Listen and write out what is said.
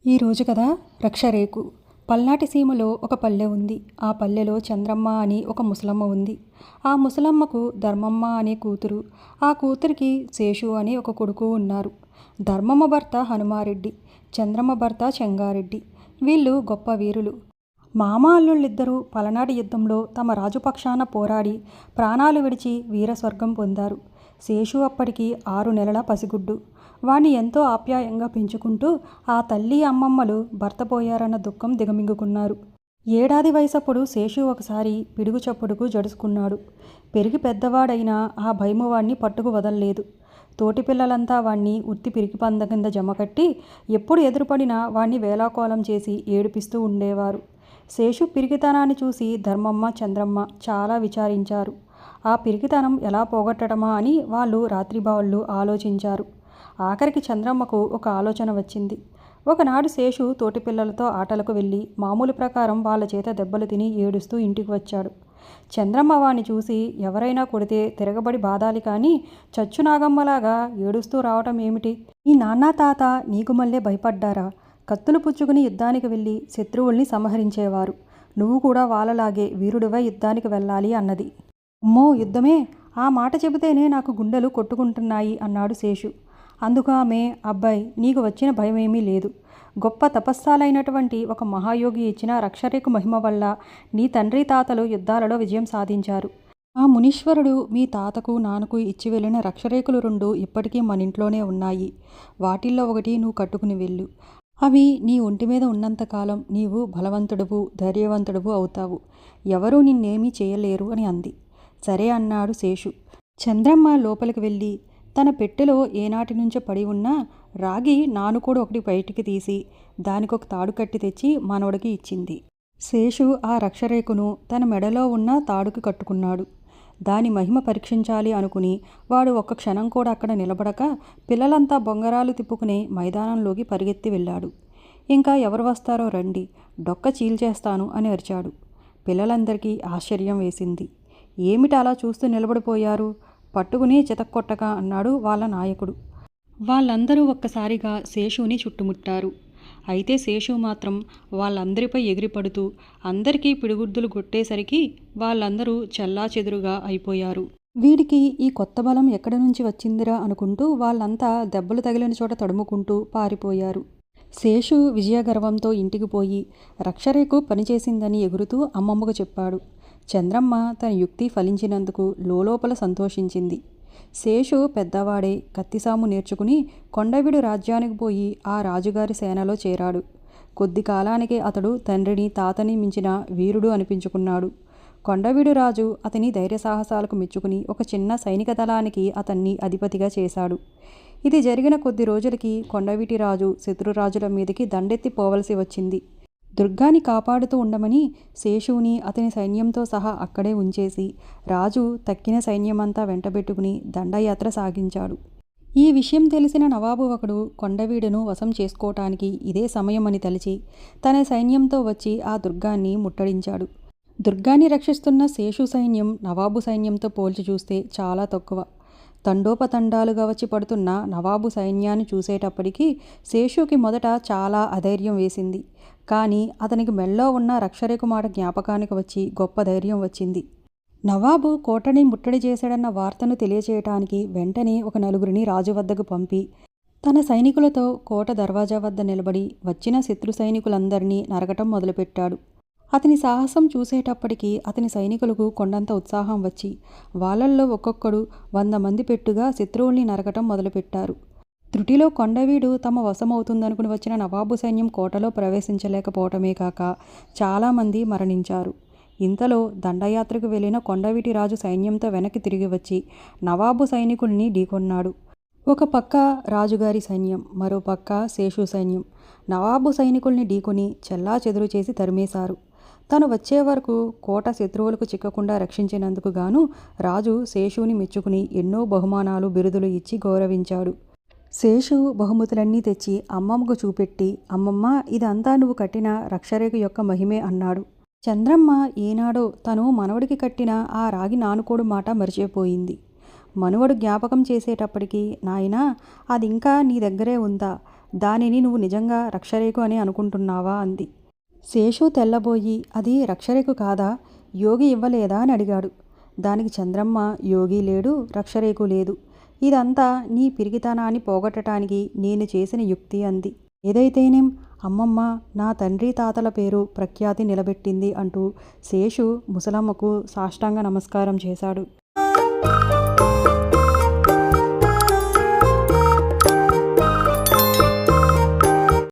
ఈరోజు కదా రక్షరేకు. పల్నాటి సీమలో ఒక పల్లె ఉంది. ఆ పల్లెలో చంద్రమ్మ అని ఒక ముసలమ్మ ఉంది. ఆ ముసలమ్మకు ధర్మమ్మ అనే కూతురు, ఆ కూతురికి శేషు అనే ఒక కొడుకు ఉన్నారు. ధర్మమ్మ భర్త హనుమారెడ్డి, చంద్రమ్మ భర్త చెంగారెడ్డి. వీళ్ళు గొప్ప వీరులు. మామ అల్లుళ్ళిద్దరూ పలనాటి యుద్ధంలో తమ రాజుపక్షాన పోరాడి ప్రాణాలు విడిచి వీరస్వర్గం పొందారు. శేషు అప్పటికి 6 నెలల పసిగుడ్డు. వాణ్ణి ఎంతో ఆప్యాయంగా పెంచుకుంటూ ఆ తల్లి అమ్మమ్మలు భర్త పోయారన్న దుఃఖం దిగమింగుకున్నారు. ఏడాది వయసప్పుడు శేషు ఒకసారి పిడుగు చప్పుడుకు జడుసుకున్నాడు. పెరిగి పెద్దవాడైనా ఆ భయము వాణ్ణి పట్టుకు వదల్లేదు. తోటి పిల్లలంతా వాణ్ణి ఉత్తి పిరికి పంద కింద జమకట్టి ఎప్పుడు ఎదురుపడినా వాణ్ణి వేలాకోలం చేసి ఏడిపిస్తూ ఉండేవారు. శేషు పిరికితనాన్ని చూసి ధర్మమ్మ, చంద్రమ్మ చాలా విచారించారు. ఆ పిరికితనం ఎలా పోగొట్టడమా అని వాళ్ళు రాత్రిబావుళ్ళు ఆలోచించారు. ఆఖరికి చంద్రమ్మకు ఒక ఆలోచన వచ్చింది. ఒకనాడు శేషు తోటి పిల్లలతో ఆటలకు వెళ్ళి మామూలు ప్రకారం వాళ్ళ చేత దెబ్బలు తిని ఏడుస్తూ ఇంటికి వచ్చాడు. చంద్రమ్మ వాణ్ణి చూసి, ఎవరైనా కొడితే తిరగబడి బాధాలి కానీ చచ్చునాగమ్మలాగా ఏడుస్తూ రావటం ఏమిటి? ఈ నాన్న తాత నీకు మళ్ళీ భయపడ్డారా? కత్తులు పుచ్చుకుని యుద్ధానికి వెళ్ళి శత్రువుల్ని సంహరించేవారు. నువ్వు కూడా వాళ్ళలాగే వీరుడివై యుద్ధానికి వెళ్ళాలి అన్నది. అమ్మో యుద్ధమే! ఆ మాట చెబితేనే నాకు గుండెలు కొట్టుకుంటున్నాయి అన్నాడు శేషు. అందుకు ఆమె, అబ్బాయి నీకు వచ్చిన భయమేమీ లేదు. గొప్ప తపస్సాలైనటువంటి ఒక మహాయోగి ఇచ్చిన రక్షరేకు మహిమ వల్ల నీ తండ్రి తాతలు యుద్ధాలలో విజయం సాధించారు. ఆ మునీశ్వరుడు మీ తాతకు నాన్నకు ఇచ్చి వెళ్ళిన రక్షరేకులు 2 ఇప్పటికీ మన ఇంట్లోనే ఉన్నాయి. వాటిల్లో ఒకటి నువ్వు కట్టుకుని వెళ్ళు. అవి నీ ఒంటి మీద ఉన్నంతకాలం నీవు బలవంతుడువు, ధైర్యవంతుడువు అవుతావు. ఎవరూ నిన్నేమీ చేయలేరు అని అంది. సరే అన్నాడు శేషు. చంద్రమ్మ లోపలికి వెళ్ళి తన పెట్టెలో ఏనాటి నుంచో పడి ఉన్న రాగి నానుకోడు ఒకటి బయటికి తీసి దానికొక తాడు కట్టి తెచ్చి మనవడికి ఇచ్చింది. శేషు ఆ రక్షరేకును తన మెడలో ఉన్న తాడుకి కట్టుకున్నాడు. దాని మహిమ పరీక్షించాలి అనుకుని వాడు ఒక్క క్షణం కూడా అక్కడ నిలబడక పిల్లలంతా బొంగరాలు తిప్పుకునే మైదానంలోకి పరిగెత్తి వెళ్ళాడు. ఇంకా ఎవరు వస్తారో రండి, డొక్క చీల్చేస్తాను అని అరిచాడు. పిల్లలందరికీ ఆశ్చర్యం వేసింది. ఏమిటి అలా చూస్తూ నిలబడిపోయారు? పట్టుకుని చితక్కొట్టక అన్నాడు వాళ్ళ నాయకుడు. వాళ్ళందరూ ఒక్కసారిగా శేషుని చుట్టుముట్టారు. అయితే శేషు మాత్రం వాళ్ళందరిపై ఎగిరిపడుతూ అందరికీ పిడిగుద్దులు కొట్టేసరికి వాళ్ళందరూ చెల్లాచెదురుగా అయిపోయారు. వీడికి ఈ కొత్త బలం ఎక్కడి నుంచి వచ్చిందిరా అనుకుంటూ వాళ్ళంతా దెబ్బలు తగిలిన చోట తడుముకుంటూ పారిపోయారు. శేషు విజయగర్వంతో ఇంటికి పోయి రక్షరేకు పనిచేసిందని ఎగురుతూ అమ్మమ్మకు చెప్పాడు. చంద్రమ్మ తన యుక్తి ఫలించినందుకు లోలోపల సంతోషించింది. శేషు పెద్దవాడే కత్తిసాము నేర్చుకుని కొండవీడు రాజ్యానికి పోయి ఆ రాజుగారి సేనలో చేరాడు. కొద్ది కాలానికే అతడు తండ్రిని తాతని మించిన వీరుడు అనిపించుకున్నాడు. కొండవీడు రాజు అతని ధైర్యసాహసాలకు మెచ్చుకుని ఒక చిన్న సైనిక దళానికి అతన్ని అధిపతిగా చేశాడు. ఇది జరిగిన కొద్ది రోజులకి కొండవీటి రాజు శత్రురాజుల మీదకి దండెత్తి పోవలసి వచ్చింది. దుర్గాన్ని కాపాడుతూ ఉండమని శేషుని అతని సైన్యంతో సహా అక్కడే ఉంచేసి రాజు తక్కిన సైన్యమంతా వెంటబెట్టుకుని దండయాత్ర సాగించాడు. ఈ విషయం తెలిసిన నవాబు ఒకడు కొండవీడును వశం చేసుకోవటానికి ఇదే సమయమని తలిచి తన సైన్యంతో వచ్చి ఆ దుర్గాన్ని ముట్టడించాడు. దుర్గాన్ని రక్షిస్తున్న శేషు సైన్యం నవాబు సైన్యంతో పోల్చి చూస్తే చాలా తక్కువ. తండోపతండాలుగా వచ్చి పడుతున్న నవాబు సైన్యాన్ని చూసేటప్పటికీ శేషుకి మొదట చాలా అధైర్యం వేసింది. కానీ అతనికి మెల్లో ఉన్న రక్షరేకు మాట జ్ఞాపకానికి వచ్చి గొప్ప ధైర్యం వచ్చింది. నవాబు కోటని ముట్టడి చేశాడన్న వార్తను తెలియచేయటానికి వెంటనే ఒక 4గురిని రాజు వద్దకు పంపి తన సైనికులతో కోట దర్వాజా వద్ద నిలబడి వచ్చిన శత్రు సైనికులందరినీ నరకటం మొదలుపెట్టాడు. అతని సాహసం చూసేటప్పటికీ అతని సైనికులకు కొండంత ఉత్సాహం వచ్చి వాళ్ళల్లో ఒక్కొక్కడు 100 మంది పెట్టుగా శత్రువుల్ని నరకటం మొదలుపెట్టారు. త్రుటిలో కొండవీడు తమ వశమవుతుందనుకుని వచ్చిన నవాబు సైన్యం కోటలో ప్రవేశించలేకపోవటమే కాక చాలామంది మరణించారు. ఇంతలో దండయాత్రకు వెళ్ళిన కొండవీటి రాజు సైన్యంతో వెనక్కి తిరిగి వచ్చి నవాబు సైనికుల్ని ఢీకొన్నాడు. ఒక పక్క రాజుగారి సైన్యం, మరో పక్క శేషు సైన్యం నవాబు సైనికుల్ని ఢీకొని చెల్లాచెదురు చేసి తరిమేశారు. తను వచ్చే వరకు కోట శత్రువులకు చిక్కకుండా రక్షించినందుకు గాను రాజు శేషుని మెచ్చుకుని ఎన్నో బహుమానాలు బిరుదులు ఇచ్చి గౌరవించాడు. శేషు బహుమతులన్నీ తెచ్చి అమ్మమ్మకు చూపెట్టి, అమ్మమ్మ ఇదంతా నువ్వు కట్టిన రక్షరేఖ యొక్క మహిమే అన్నాడు. చంద్రమ్మ ఏనాడో తను మనవడికి కట్టిన ఆ రాగి నానుకోడు మాట మరిచిపోయింది. మనువడు జ్ఞాపకం చేసేటప్పటికి, నాయనా అది ఇంకా నీ దగ్గరే ఉందా? దానిని నువ్వు నిజంగా రక్షరేకు అని అనుకుంటున్నావా అంది. శేషు తెల్లబోయి అది రక్షరేకు కాదా, యోగి ఇవ్వలేదా అని అడిగాడు. దానికి చంద్రమ్మ యోగి లేడు, రక్షరేకు లేదు, ఇదంతా నీ పిరికితనాన్ని పోగొట్టడానికి నేను చేసిన యుక్తి అంది. ఏదైతేనేం అమ్మమ్మ నా తండ్రి తాతల పేరు ప్రఖ్యాతి నిలబెట్టింది అంటూ శేషు ముసలమ్మకు సాష్టాంగ నమస్కారం చేశాడు.